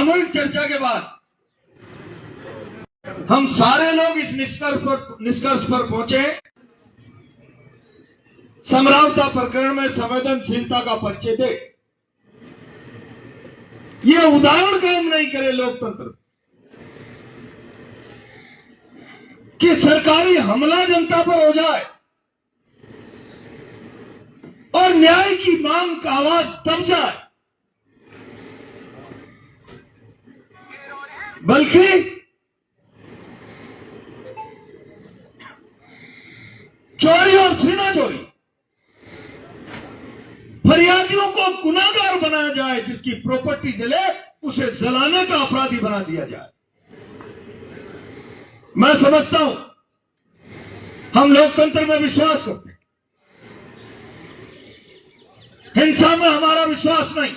सामूहिक चर्चा के बाद हम सारे लोग इस निष्कर्ष पर पहुंचे, समरावता प्रकरण में संवेदनशीलता का परिचय दे। ये उदाहरण काम नहीं करे लोकतंत्र कि सरकारी हमला जनता पर हो जाए और न्याय की मांग का आवाज दब जाए, बल्कि चोरी और सीना चोरी फरियादियों को गुनाहगार बनाया जाए, जिसकी प्रॉपर्टी जले उसे जलाने का अपराधी बना दिया जाए। मैं समझता हूं हम लोकतंत्र में विश्वास करते हैं, हिंसा में हमारा विश्वास नहीं,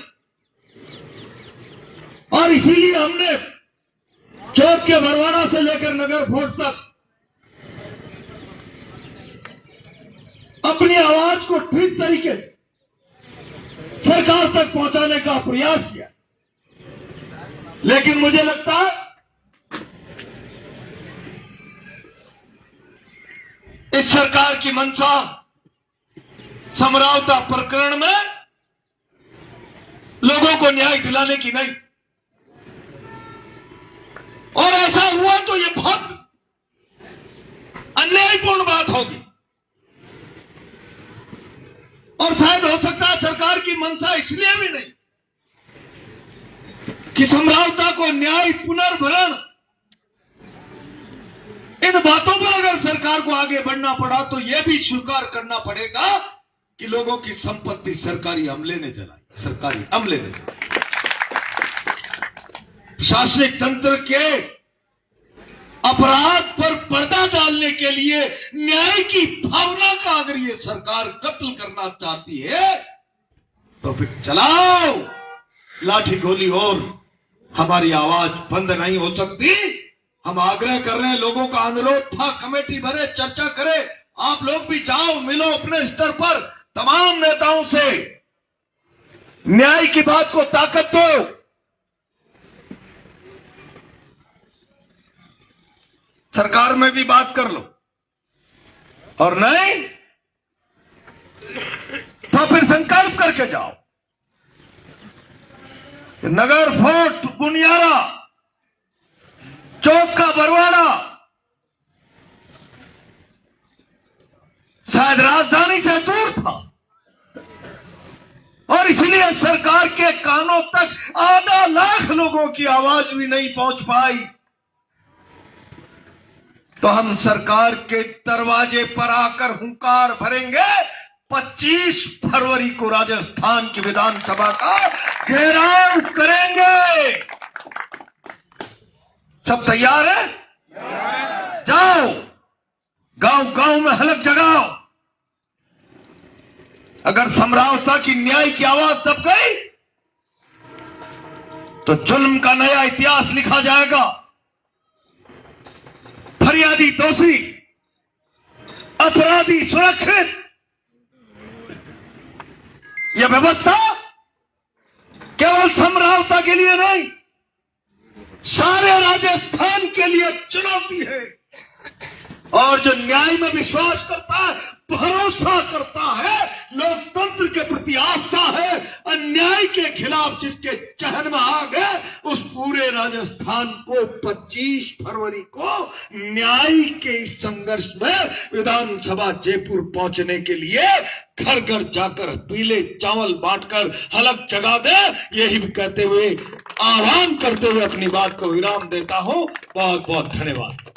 और इसीलिए हमने चौक के बरवाड़ा से लेकर नगर फोर्ट तक अपनी आवाज को ठीक तरीके से सरकार तक पहुंचाने का प्रयास किया। लेकिन मुझे लगता है इस सरकार की मंशा समरावता प्रकरण में लोगों को न्याय दिलाने की नहीं, और ऐसा हुआ तो ये बहुत अन्यायपूर्ण बात होगी। और शायद हो सकता है सरकार की मंशा इसलिए भी नहीं कि समरावता को न्याय पुनर्भरण, इन बातों पर अगर सरकार को आगे बढ़ना पड़ा तो यह भी स्वीकार करना पड़ेगा कि लोगों की संपत्ति सरकारी अमले ने जलाई, सरकारी अमले ने जलाई। प्रशासनिक तंत्र के अपराध पर पर्दा डालने के लिए न्याय की भावना का अगर ये सरकार कत्ल करना चाहती है तो फिर चलाओ लाठी गोली, और हमारी आवाज बंद नहीं हो सकती। हम आग्रह कर रहे हैं, लोगों का अनुरोध था कमेटी भरे, चर्चा करे, आप लोग भी जाओ, मिलो अपने स्तर पर तमाम नेताओं से, न्याय की बात को ताकत दो। सरकार में भी बात कर लो, और नहीं तो फिर संकल्प करके जाओ। नगर फोर्ट, बुनियारा, चौक का बरवाड़ा शायद राजधानी से दूर था, और इसलिए सरकार के कानों तक आधा लाख लोगों की आवाज भी नहीं पहुंच पाई। तो हम सरकार के दरवाजे पर आकर हुंकार भरेंगे। 25 फरवरी को राजस्थान की विधानसभा का घेराव करेंगे। सब तैयार है? जाओ, गांव गांव में हलक जगाओ। अगर समरावता की न्याय की आवाज दब गई तो जुल्म का नया इतिहास लिखा जाएगा। फरियादी दोषी, अपराधी सुरक्षित। यह व्यवस्था केवल समरावता के लिए नहीं, सारे राजस्थान के लिए चुनौती है। और जो न्याय में विश्वास करता है, भरोसा करता है, लोकतंत्र के प्रति आस्था है, अन्याय के खिलाफ जिसके चहन में आग है, उस पूरे राजस्थान को 25 फरवरी को न्याय के इस संघर्ष में विधानसभा जयपुर पहुंचने के लिए घर घर जाकर पीले चावल बांटकर हलक जगा दे। यही कहते हुए, आह्वान करते हुए अपनी बात को विराम देता हूं। बहुत बहुत धन्यवाद।